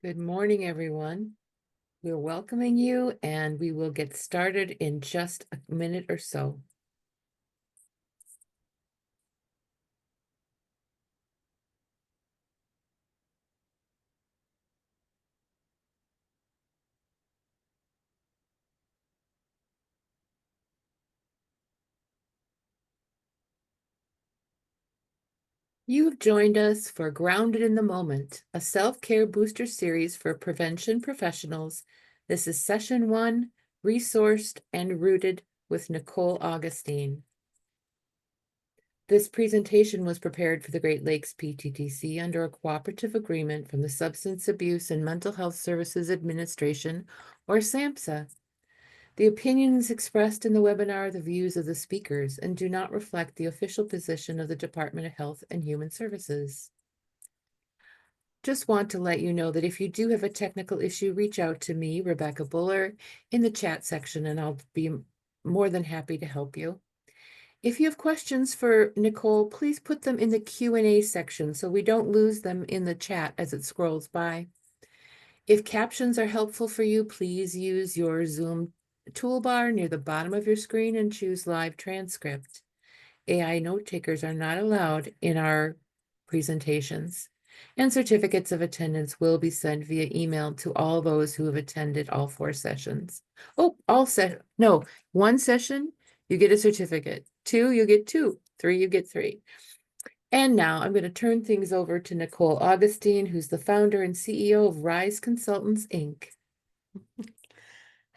Good morning, everyone. We're welcoming you, and we will get started in just a minute or so. You've joined us for Grounded in the Moment, a self-care booster series for prevention professionals. This is session 1, Resourced and Rooted with Nicole Augustine. This presentation was prepared for the Great Lakes PTTC under a cooperative agreement from the Substance Abuse and Mental Health Services Administration, or SAMHSA. The opinions expressed in the webinar are the views of the speakers and do not reflect the official position of the Department of Health and Human Services. Just want to let you know that if you do have a technical issue, reach out to me, Rebecca Buller, in the chat section, and I'll be more than happy to help you. If you have questions for Nicole, please put them in the Q&A section so we don't lose them in the chat as it scrolls by. If captions are helpful for you, please use your Zoom toolbar near the bottom of your screen and choose live transcript. AI note takers are not allowed in our presentations, and certificates of attendance will be sent via email to all those who have attended all 4 sessions. One session, you get a certificate. 2, you get 2. 3, you get 3. And now I'm going to turn things over to Nicole Augustine, who's the founder and CEO of Rise Consultants, Inc.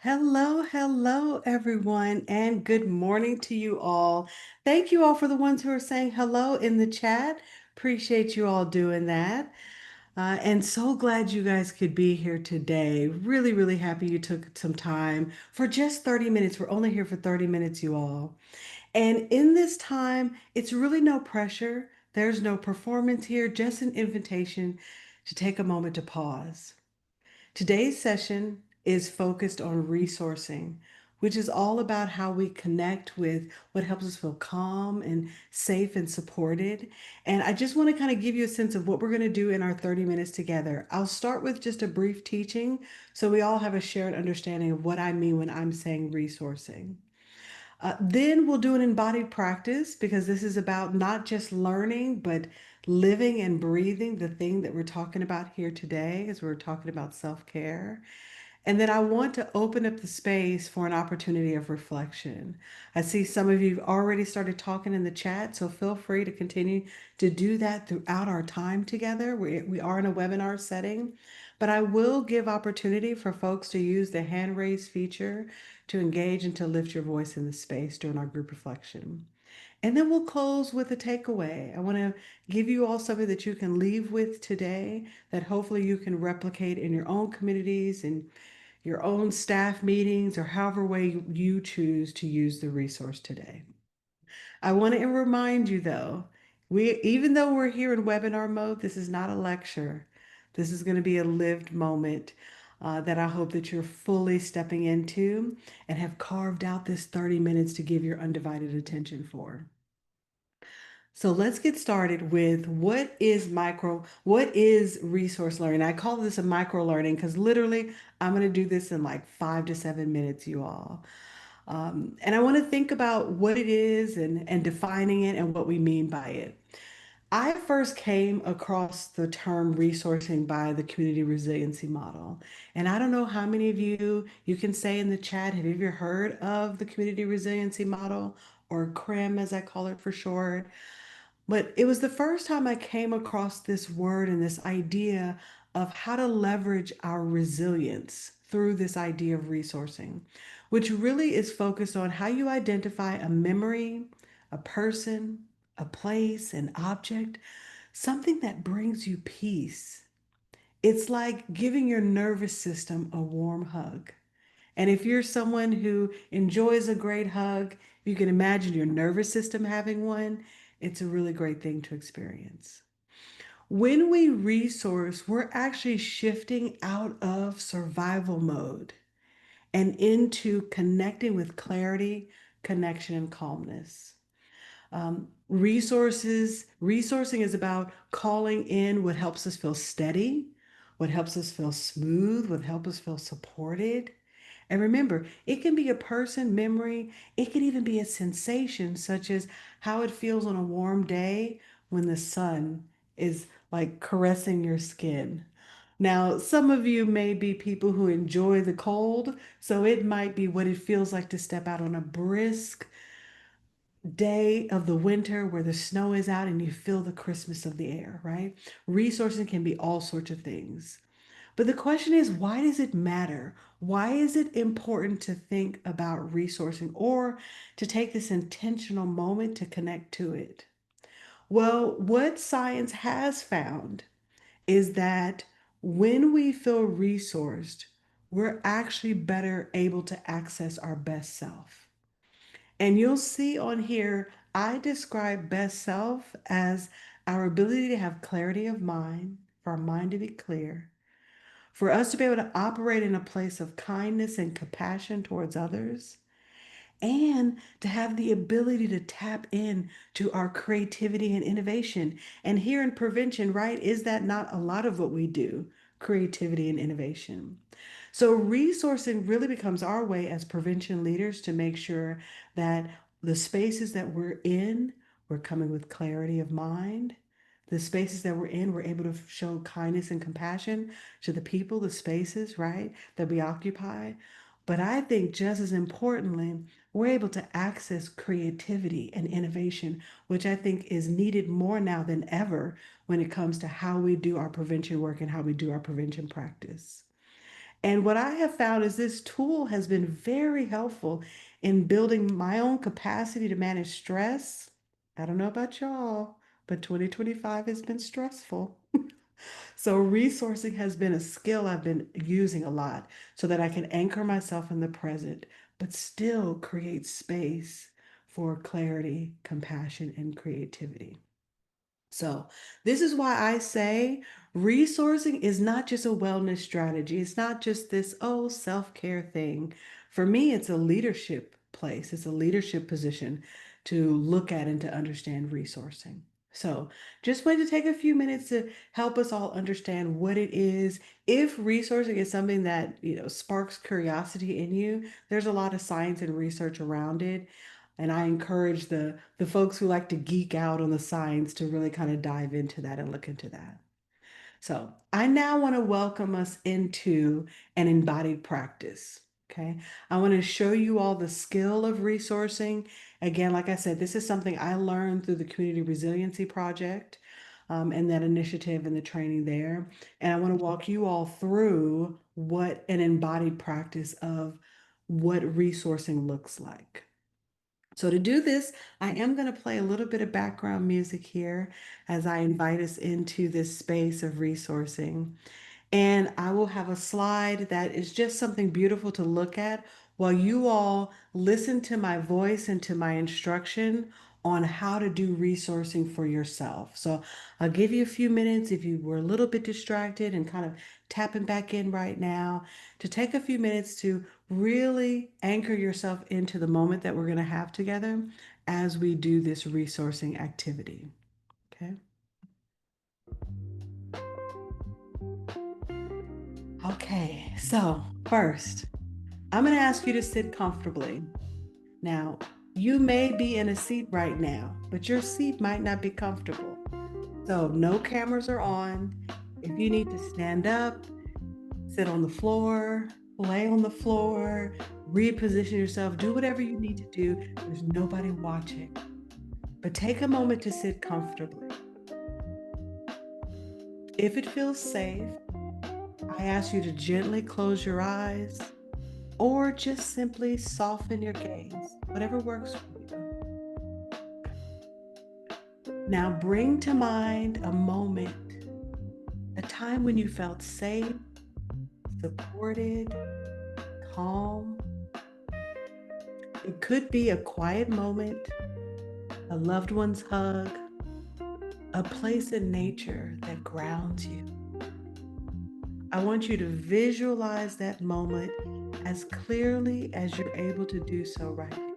Hello, everyone, and good morning to you all. Thank you all for the ones who are saying hello in the chat. Appreciate you all doing that. And so glad you guys could be here today. Really, really happy you took some time for just 30 minutes. We're only here for 30 minutes, you all. And in this time, it's really no pressure. There's no performance here, just an invitation to take a moment to pause. Today's session is focused on resourcing, which is all about how we connect with what helps us feel calm and safe and supported. And I just want to kind of give you a sense of what we're going to do in our 30 minutes together. I'll start with just a brief teaching so we all have a shared understanding of what I mean when I'm saying resourcing. Then we'll do an embodied practice because this is about not just learning, but living and breathing the thing that we're talking about here today as we're talking about self-care. And then I want to open up the space for an opportunity of reflection. I see some of you have already started talking in the chat, so feel free to continue to do that throughout our time together. We are in a webinar setting, but I will give opportunity for folks to use the hand raise feature to engage and to lift your voice in the space during our group reflection. And then we'll close with a takeaway. I want to give you all something that you can leave with today that hopefully you can replicate in your own communities and your own staff meetings or however way you choose to use the resource today. I want to remind you though, even though we're here in webinar mode, this is not a lecture. This is going to be a lived moment that I hope that you're fully stepping into and have carved out this 30 minutes to give your undivided attention for. So let's get started with what is resource learning? I call this a micro learning because literally I'm going to do this in like 5 to 7 minutes, you all. And I want to think about what it is and defining it and what we mean by it. I first came across the term resourcing by the Community Resiliency Model. And I don't know how many of you can say in the chat, have you ever heard of the Community Resiliency Model, or CRIM as I call it for short? But it was the first time I came across this word and this idea of how to leverage our resilience through this idea of resourcing, which really is focused on how you identify a memory, a person, a place, an object, something that brings you peace. It's like giving your nervous system a warm hug. And if you're someone who enjoys a great hug, you can imagine your nervous system having one, it's a really great thing to experience. When we resource, we're actually shifting out of survival mode and into connecting with clarity, connection, and calmness. Resourcing is about calling in what helps us feel steady, what helps us feel smooth, what helps us feel supported. And remember, it can be a person, memory, it can even be a sensation, such as how it feels on a warm day when the sun is like caressing your skin. Now, some of you may be people who enjoy the cold, so it might be what it feels like to step out on a brisk day of the winter where the snow is out and you feel the crispness of the air, right? Resourcing can be all sorts of things. But the question is, why does it matter? Why is it important to think about resourcing or to take this intentional moment to connect to it? Well, what science has found is that when we feel resourced, we're actually better able to access our best self. And you'll see on here, I describe best self as our ability to have clarity of mind, for our mind to be clear, for us to be able to operate in a place of kindness and compassion towards others, and to have the ability to tap in to our creativity and innovation. And here in prevention, right, is that not a lot of what we do? Creativity and innovation. So, resourcing really becomes our way as prevention leaders to make sure that the spaces that we're in, we're coming with clarity of mind. The spaces that we're in, we're able to show kindness and compassion to the people, the spaces, right, that we occupy. But I think just as importantly, we're able to access creativity and innovation, which I think is needed more now than ever when it comes to how we do our prevention work and how we do our prevention practice. And what I have found is this tool has been very helpful in building my own capacity to manage stress. I don't know about y'all, but 2025 has been stressful. So, resourcing has been a skill I've been using a lot so that I can anchor myself in the present, but still create space for clarity, compassion, and creativity. So, this is why I say resourcing is not just a wellness strategy. It's not just this, oh, self care thing. For me, it's a leadership place, it's a leadership position to look at and to understand resourcing. So, just wanted to take a few minutes to help us all understand what it is. If resourcing is something that, sparks curiosity in you, there's a lot of science and research around it. And I encourage the folks who like to geek out on the science to really kind of dive into that and look into that. So I now want to welcome us into an embodied practice. Okay. I want to show you all the skill of resourcing. Again, like I said, this is something I learned through the Community Resiliency Project and that initiative and the training there. And I want to walk you all through what an embodied practice of what resourcing looks like. So to do this, I am going to play a little bit of background music here as I invite us into this space of resourcing. And I will have a slide that is just something beautiful to look at while you all listen to my voice and to my instruction on how to do resourcing for yourself. So I'll give you a few minutes if you were a little bit distracted and kind of tapping back in right now to take a few minutes to really anchor yourself into the moment that we're going to have together as we do this resourcing activity. Okay. Okay. So first, I'm going to ask you to sit comfortably. Now, you may be in a seat right now, but your seat might not be comfortable. So, no cameras are on. If you need to stand up, sit on the floor, lay on the floor, reposition yourself, do whatever you need to do. There's nobody watching. But take a moment to sit comfortably. If it feels safe, I ask you to gently close your eyes or just simply soften your gaze, whatever works for you. Now bring to mind a moment, a time when you felt safe, supported, calm. It could be a quiet moment, a loved one's hug, a place in nature that grounds you. I want you to visualize that moment as clearly as you're able to do so right now.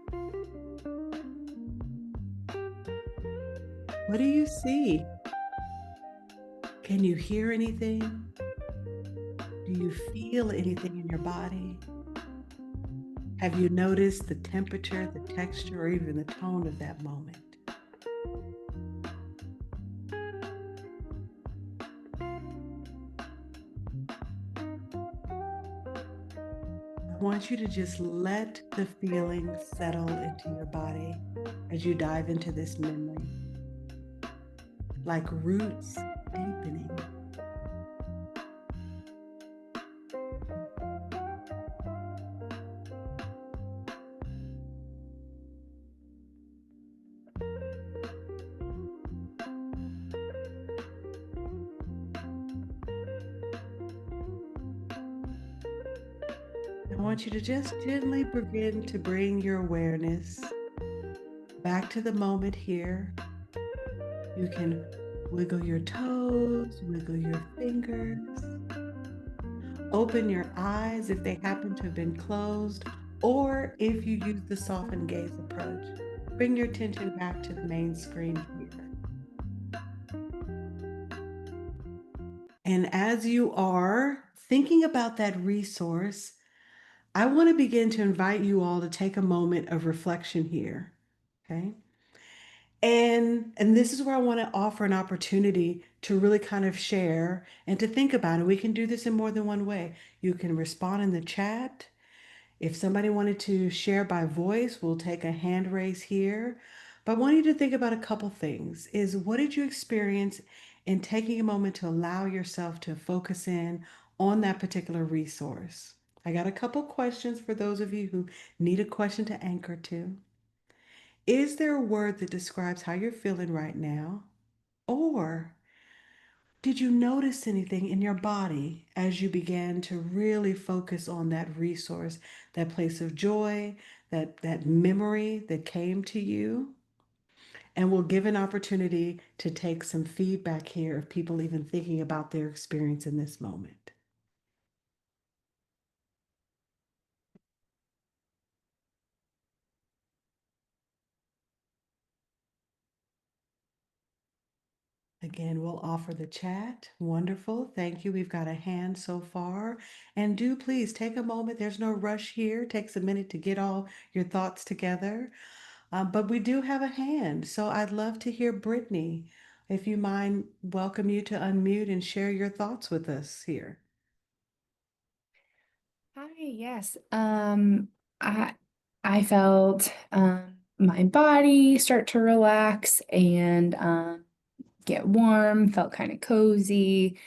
What do you see? Can you hear anything? Do you feel anything in your body? Have you noticed the temperature, the texture, or even the tone of that moment? I want you to just let the feeling settle into your body as you dive into this memory, like roots deepening. I want you to just gently begin to bring your awareness back to the moment here. You can wiggle your toes, wiggle your fingers, open your eyes if they happen to have been closed, or if you use the soften gaze approach. Bring your attention back to the main screen here. And as you are thinking about that resource, I want to begin to invite you all to take a moment of reflection here. Okay. And this is where I want to offer an opportunity to really kind of share and to think about it. We can do this in more than one way. You can respond in the chat. If somebody wanted to share by voice, we'll take a hand raise here. But I want you to think about a couple things. Is what did you experience in taking a moment to allow yourself to focus in on that particular resource? I got a couple questions for those of you who need a question to anchor to. Is there a word that describes how you're feeling right now? Or did you notice anything in your body as you began to really focus on that resource, that place of joy, that memory that came to you? And we'll give an opportunity to take some feedback here of people even thinking about their experience in this moment. Again, we'll offer the chat. Wonderful. Thank you. We've got a hand so far. And do please take a moment. There's no rush here. It takes a minute to get all your thoughts together. But we do have a hand. So I'd love to hear Brittany. If you mind, welcome you to unmute and share your thoughts with us here. Hi, yes. I I felt my body start to relax and get warm, felt kind of cozy.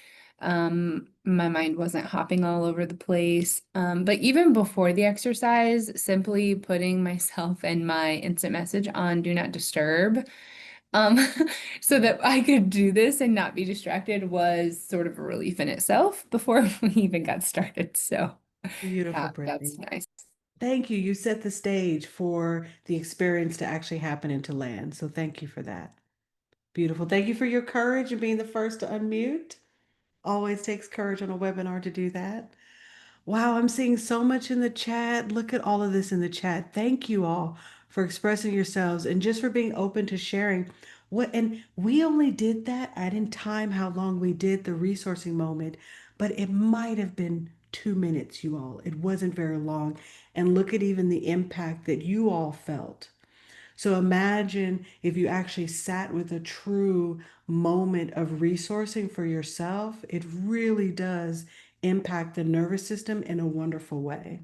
My mind wasn't hopping all over the place. But even before the exercise, simply putting myself and my instant message on Do Not Disturb, um, so that I could do this and not be distracted was sort of a relief in itself before we even got started. So. Beautiful, That's Brittany. nice. Thank you. You set the stage for the experience to actually happen and to land. So thank you for that. Beautiful. Thank you for your courage and being the first to unmute. Always takes courage on a webinar to do that. Wow, I'm seeing so much in the chat. Look at all of this in the chat. Thank you all for expressing yourselves and just for being open to sharing what, and we only did that. I didn't time how long we did the resourcing moment, but it might have been 2 minutes, you all. It wasn't very long. And look at even the impact that you all felt. So imagine if you actually sat with a true moment of resourcing for yourself, it really does impact the nervous system in a wonderful way.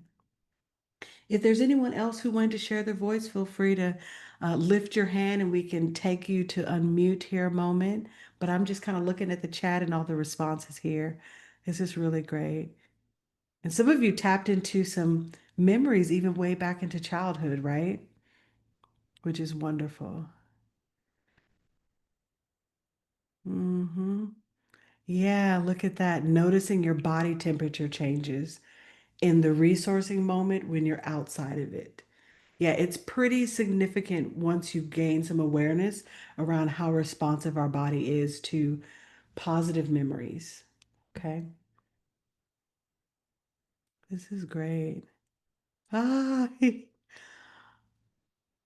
If there's anyone else who wanted to share their voice, feel free to lift your hand and we can take you to unmute here a moment. But I'm just kind of looking at the chat and all the responses here. This is really great. And some of you tapped into some memories even way back into childhood, right? Which is wonderful. Yeah, look at that. Noticing your body temperature changes in the resourcing moment when you're outside of it. Yeah, it's pretty significant once you gain some awareness around how responsive our body is to positive memories. Okay, this is great. Ah,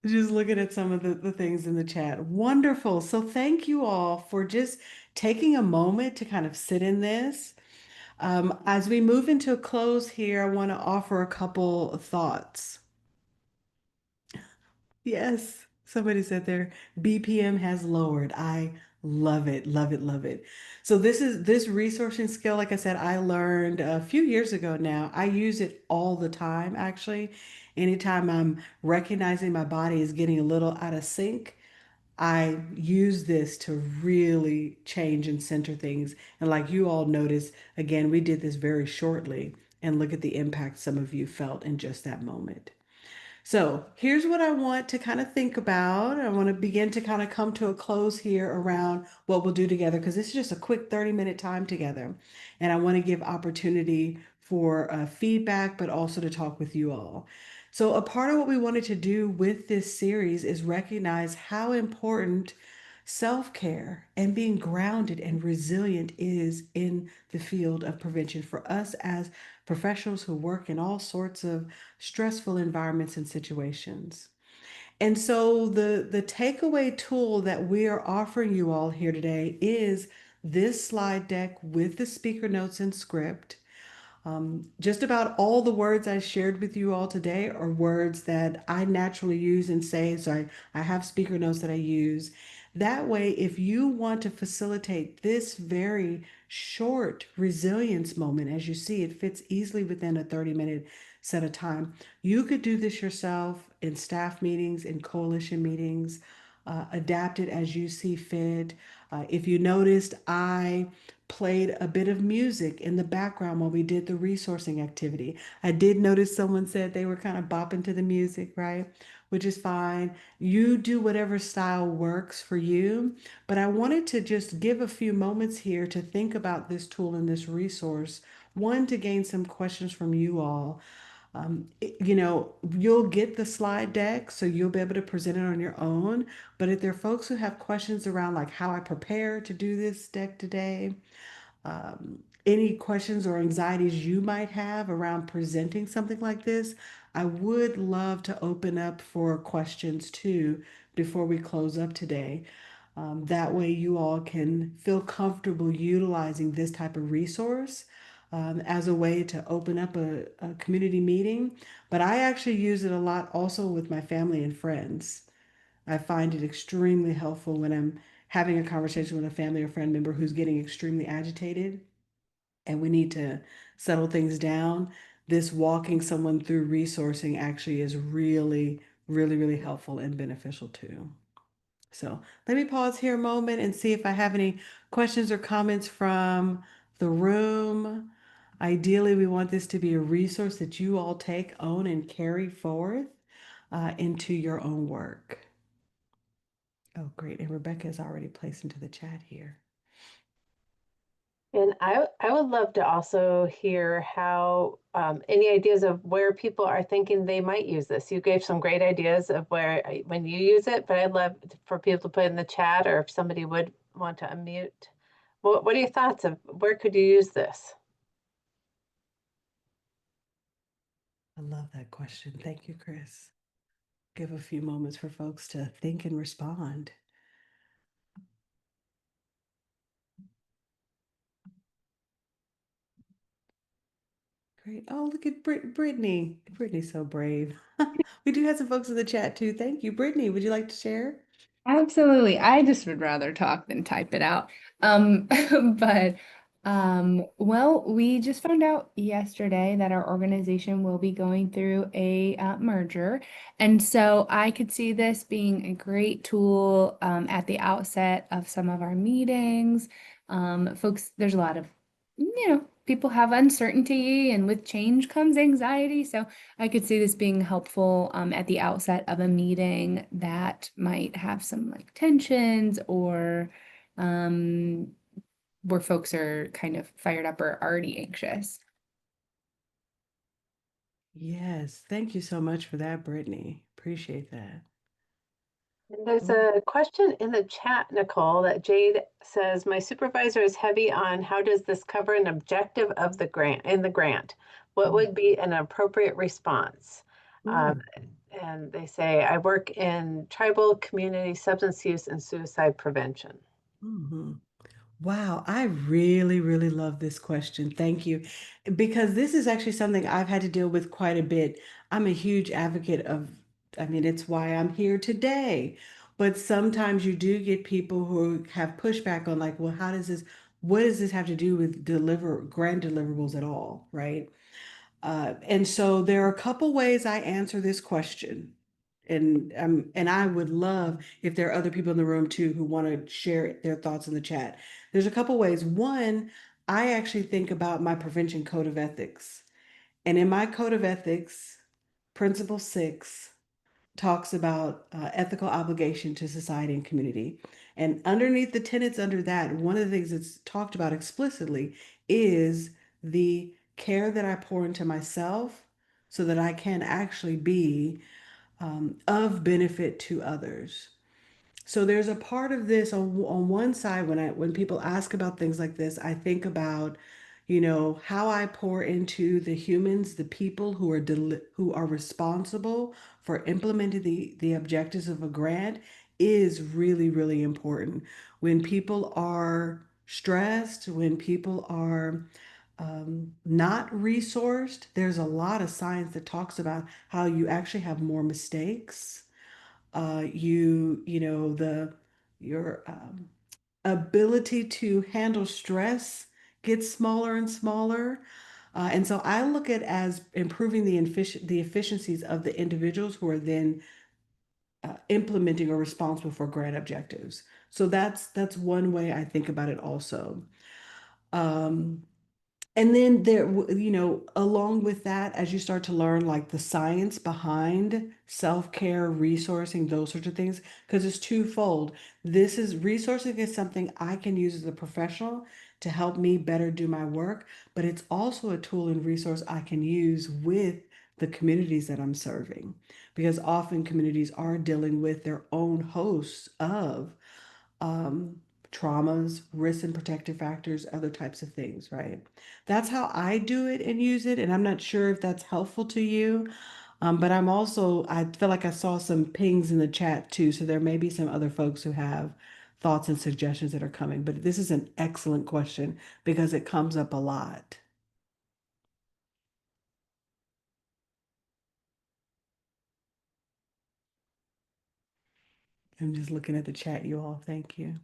just looking at some of the things in the chat. Wonderful. So thank you all for just taking a moment to kind of sit in this. As we move into a close here, I want to offer a couple of thoughts. Yes, somebody said their BPM has lowered. I love it, love it, love it. So this resourcing skill, like I said, I learned a few years ago now. I use it all the time, actually. Anytime I'm recognizing my body is getting a little out of sync, I use this to really change and center things. And like you all noticed, again, we did this very shortly, and look at the impact some of you felt in just that moment. So here's what I want to kind of think about. I want to begin to kind of come to a close here around what we'll do together because this is just a quick 30-minute time together. And I want to give opportunity for feedback, but also to talk with you all. So, a part of what we wanted to do with this series is recognize how important self care and being grounded and resilient is in the field of prevention for us as professionals who work in all sorts of stressful environments and situations. And so the takeaway tool that we are offering you all here today is this slide deck with the speaker notes and script. Just about all the words I shared with you all today are words that I naturally use and say. So I have speaker notes that I use. That way, if you want to facilitate this very short resilience moment, as you see, it fits easily within a 30-minute set of time. You could do this yourself in staff meetings, in coalition meetings, adapt it as you see fit. If you noticed, I played a bit of music in the background while we did the resourcing activity. I did notice someone said they were kind of bopping to the music, right? Which is fine. You do whatever style works for you. But I wanted to just give a few moments here to think about this tool and this resource. One, to gain some questions from you all. You'll get the slide deck, so you'll be able to present it on your own. But if there are folks who have questions around like how I prepare to do this deck today, any questions or anxieties you might have around presenting something like this, I would love to open up for questions too before we close up today. That way, you all can feel comfortable utilizing this type of resource as a way to open up a community meeting. But I actually use it a lot also with my family and friends. I find it extremely helpful when I'm having a conversation with a family or friend member who's getting extremely agitated and we need to settle things down. This walking someone through resourcing actually is really, really, really helpful and beneficial too. So let me pause here a moment and see if I have any questions or comments from the room. Ideally, we want this to be a resource that you all take, own, and carry forth into your own work. Oh, great. And Rebecca is already placed into the chat here. And I would love to also hear how any ideas of where people are thinking they might use this. You gave some great ideas of where when you use it, but I'd love for people to put in the chat, or if somebody would want to unmute. What are your thoughts of where could you use this? I love that question. Thank you, Chris. Give a few moments for folks to think and respond. Great. Oh, look at Brittany. Brittany's so brave. We do have some folks in the chat too. Thank you. Brittany, would you like to share? Absolutely. I just would rather talk than type it out. But well, we just found out yesterday that our organization will be going through a merger. And so I could see this being a great tool at the outset of some of our meetings. Folks, there's a lot of, people have uncertainty, and with change comes anxiety. So I could see this being helpful at the outset of a meeting that might have some like tensions or where folks are kind of fired up or already anxious. Yes. Thank you so much for that, Brittany. Appreciate that. And there's a question in the chat, Nicole, that Jade says, my supervisor is heavy on how does this cover an objective of the grant in the grant? What would be an appropriate response? And they say, I work in tribal community substance use and suicide prevention. Mm-hmm. Wow, I really, really love this question. Thank you. Because this is actually something I've had to deal with quite a bit. I'm a huge advocate of, I mean, it's why I'm here today. But sometimes you do get people who have pushback on, like, well, what does this have to do with grand deliverables at all, right? And so there are a couple ways I answer this question. And I would love if there are other people in the room too who want to share their thoughts in the chat. There's a couple ways. One, I actually think about my prevention code of ethics. And in my code of ethics, principle 6 talks about ethical obligation to society and community. And underneath the tenets under that, one of the things that's talked about explicitly is the care that I pour into myself so that I can actually be of benefit to others. So there's a part of this on one side when people ask about things like this, I think about, how I pour into the humans, the people who are responsible for implementing the objectives of a grant is really, really important. When people are stressed, when people are not resourced, there's a lot of science that talks about how you actually have more mistakes. Your ability to handle stress gets smaller and smaller. And so I look at as improving the efficiencies of the individuals who are then implementing or responsible for grant objectives. So that's one way I think about it also. Um, and then along with that, as you start to learn like the science behind self-care, resourcing, those sorts of things, because it's twofold. This is resourcing is something I can use as a professional to help me better do my work, but it's also a tool and resource I can use with the communities that I'm serving, because often communities are dealing with their own hosts of um, traumas, risks and protective factors, other types of things, right? That's how I do it and use it. And I'm not sure if that's helpful to you. But I feel like I saw some pings in the chat too. So there may be some other folks who have thoughts and suggestions that are coming. But this is an excellent question because it comes up a lot. I'm just looking at the chat, you all. Thank you.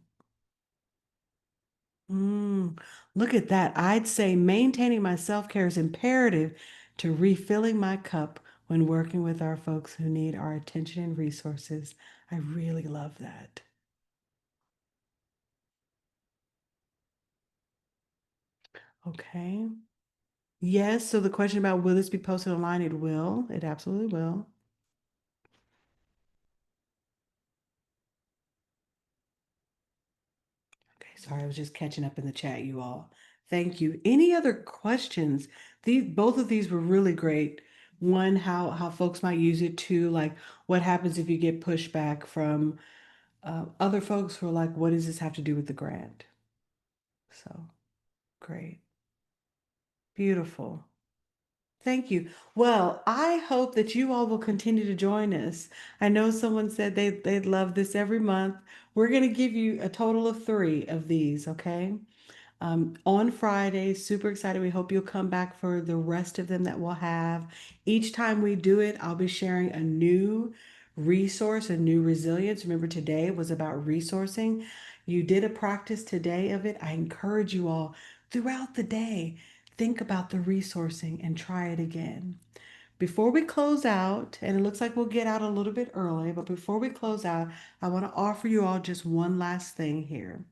Look at that. I'd say maintaining my self-care is imperative to refilling my cup when working with our folks who need our attention and resources. I really love that. Okay. Yes, so the question about will this be posted online? It will. It absolutely will. Okay, sorry, I was just catching up in the chat, you all. Thank you. Any other questions? Both of these were really great. One, how folks might use it. Two, like what happens if you get pushback from other folks who are like, what does this have to do with the grant? So great. Beautiful. Thank you. Well, I hope that you all will continue to join us. I know someone said they'd love this every month. We're going to give you a total of 3 of these, okay? On Friday. Super excited. We hope you'll come back for the rest of them that we'll have. Each time we do it, I'll be sharing a new resource, a new resilience. Remember, today was about resourcing. You did a practice today of it. I encourage you all throughout the day, think about the resourcing and try it again. Before we close out, and it looks like we'll get out a little bit early, but before we close out, I want to offer you all just one last thing here.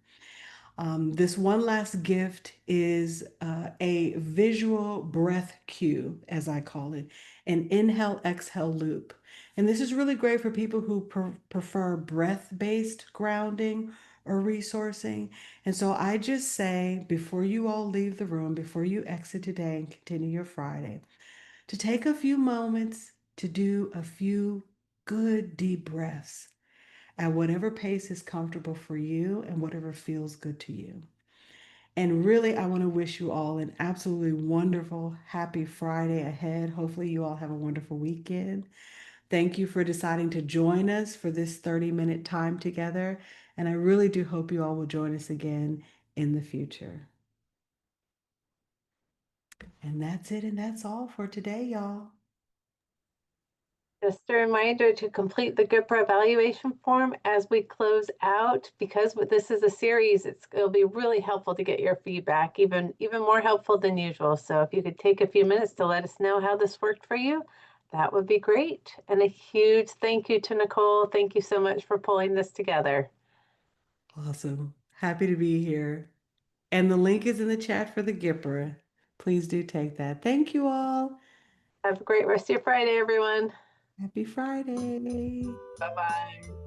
This one last gift is a visual breath cue, as I call it, an inhale exhale loop. And this is really great for people who prefer breath-based grounding or resourcing. And so I just say, before you all leave the room, before you exit today and continue your Friday, to take a few moments to do a few good deep breaths at whatever pace is comfortable for you and whatever feels good to you. And really, I want to wish you all an absolutely wonderful, happy Friday ahead. Hopefully, you all have a wonderful weekend. Thank you for deciding to join us for this 30-minute time together. And I really do hope you all will join us again in the future. And that's it, and that's all for today, y'all. Just a reminder to complete the GIPRA evaluation form as we close out. Because this is a series, it'll be really helpful to get your feedback, even more helpful than usual. So if you could take a few minutes to let us know how this worked for you, that would be great. And a huge thank you to Nicole. Thank you so much for pulling this together. Awesome. Happy to be here. And the link is in the chat for the GIPRA. Please do take that. Thank you all. Have a great rest of your Friday, everyone. Happy Friday. Bye-bye.